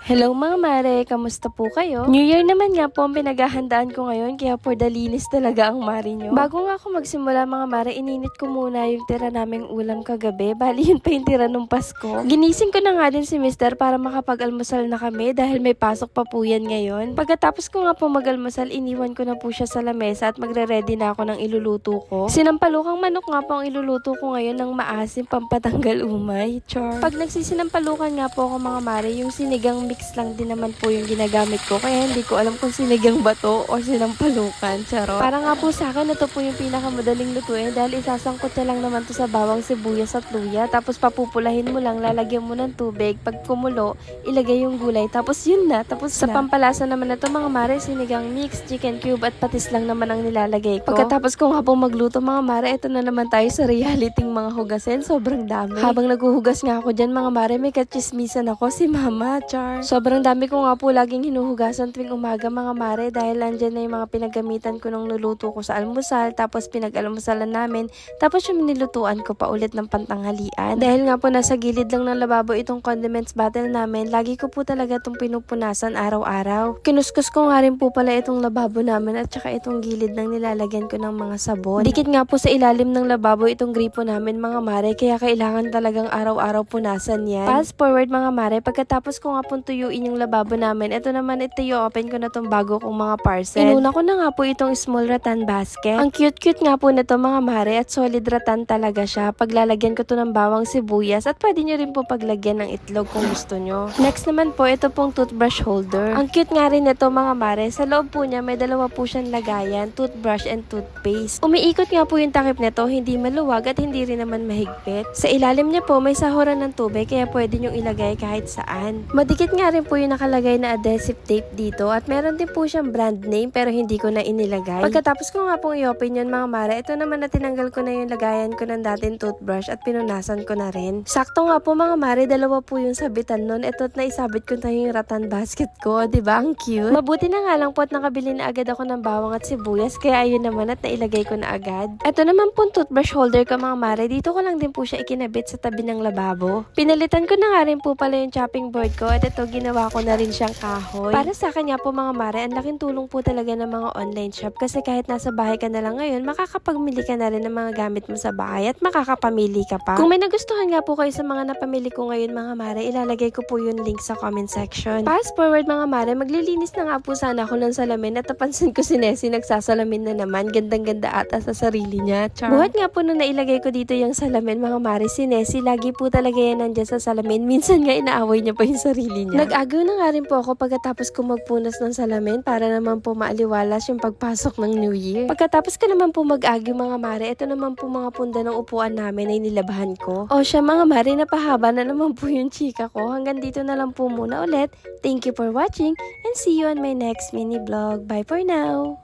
Hello mga mare, kamusta po kayo? New Year naman nga po ang pinaghahandaan ko ngayon kaya for the linis talaga ang mare nyo. Bago nga ako magsimula mga mare, ininit ko muna yung tira naming ulam kagabi. Bali yun pa yung tira nung Pasko. Ginising ko na nga din si Mister para makapag-almusal na kami dahil may pasok pa po yan ngayon. Pagkatapos ko nga po mag-almusal, iniwan ko na po siya sa lamesa at magre-ready na ako ng iluluto ko. Sinampalukang manok nga po ang iluluto ko ngayon ng maasim pampatanggal umay. Char. Pag nagsisinampalukan nga po ako mga mare, yung sinigang mix lang din naman po yung ginagamit ko. Kaya hindi ko alam kung sinigang ba to o sinampalukan. Charot. Para nga po sa akin, ito po yung pinakamadaling lutuin dahil isasangkot niya lang naman to sa bawang, sibuyas at luya. Tapos papupulahin mo lang, lalagyan mo ng tubig. Pag kumulo, ilagay yung gulay. Tapos yun na. Tapos sa pampalasa naman na to mga mare, sinigang mix, chicken cube at patis lang naman ang nilalagay ko. Pagkatapos ko nga po magluto mga mare, ito na naman tayo sa realiting mga hugasin. Sobrang dami. Habang naghuhugas nga ako dyan mga mare, may kachismisan ako si Mama. Char. Sobrang dami ko nga po laging hinuhugasan tuwing umaga mga mare dahil andyan na yung mga pinagamitan ko nung nuluto ko sa almusal, tapos pinag-almusalan namin, tapos yung nilutuan ko pa ulit ng pantanghalian. Dahil nga po nasa gilid lang ng lababo itong condiments bottle namin, lagi ko po talaga itong pinupunasan araw-araw. Kinuskus ko nga rin po pala itong lababo namin at saka itong gilid ng nilalagyan ko ng mga sabon. Dikit nga po sa ilalim ng lababo itong gripo namin mga mare, kaya kailangan talagang araw-araw punasan yan. Fast forward mga mare, pagkatapos ko nga po tuyuin yung lababo namin, ito naman open ko na tong bago kong mga parcel. Inuna ko na nga po itong small rattan basket. Ang cute-cute nga po nito mga mare at solid rattan talaga siya. Paglalagyan ko to ng bawang, sibuyas at pwede nyo rin po paglagyan ng itlog kung gusto nyo. Next naman po, ito pong toothbrush holder. Ang cute nga rin nito mga mare. Sa loob po niya may dalawa po siyang lagayan, toothbrush and toothpaste. Umiikot nga po yung takip nito, hindi maluwag at hindi rin naman mahigpit. Sa ilalim niya po may sahuran ng tubig kaya pwede nyong ilagay kahit saan. Madikit nga rin po yung nakalagay na adhesive tape dito at meron din po siyang brand name pero hindi ko na inilagay. Pagkatapos ko nga pong i-open yun mga mare, ito naman na tinanggal ko na yung lagayan ko ng dating toothbrush at pinunasan ko na rin. Sakto nga po mga mare, dalawa po yung sabitan nun. Ito at naisabit ko na yung rattan basket ko, diba? Ang cute. Mabuti na nga lang po at nakabili na agad ako ng bawang at sibuyas kaya ayun naman at nailagay ko na agad. Ito naman po toothbrush holder ko mga mare, dito ko lang din po siya ikinabit sa tabi ng lababo. Pinalitan ko na nga rin po pala yung chopping board ko at ito ginawa ko na rin siyang kahoy. Para sa kanya po mga mare, ang laking tulong po talaga ng mga online shop kasi kahit nasa bahay ka na lang ngayon, makakapagmili ka na rin ng mga gamit mo sa bahay at makakapamili ka pa. Kung may nagustuhan nga po kayo sa mga napamili ko ngayon mga mare, ilalagay ko po yung link sa comment section. Fast forward mga mare, maglilinis na nga po sana ako ng salamin at napansin ko si Nessie nagsasalamin na naman. Gandang-ganda ata sa sarili niya. Char. Buhat nga po nung nailagay ko dito yung salamin mga mare, si Nessie lagi po talaga yan nandyan sa salamin. Minsan nga inaaway niya pa yung sarili niya. Nag-agaw na nga rin po ako pagkatapos ko magpunas ng salamin para naman po maaliwalas yung pagpasok ng New Year. Pagkatapos ko naman po mag-agaw mga mare, ito naman po mga punda ng upuan namin ay nilabahan ko. O siya mga mare, napahaba na naman po yung chika ko. Hanggang dito na lang po muna ulit. Thank you for watching and see you on my next mini vlog. Bye for now!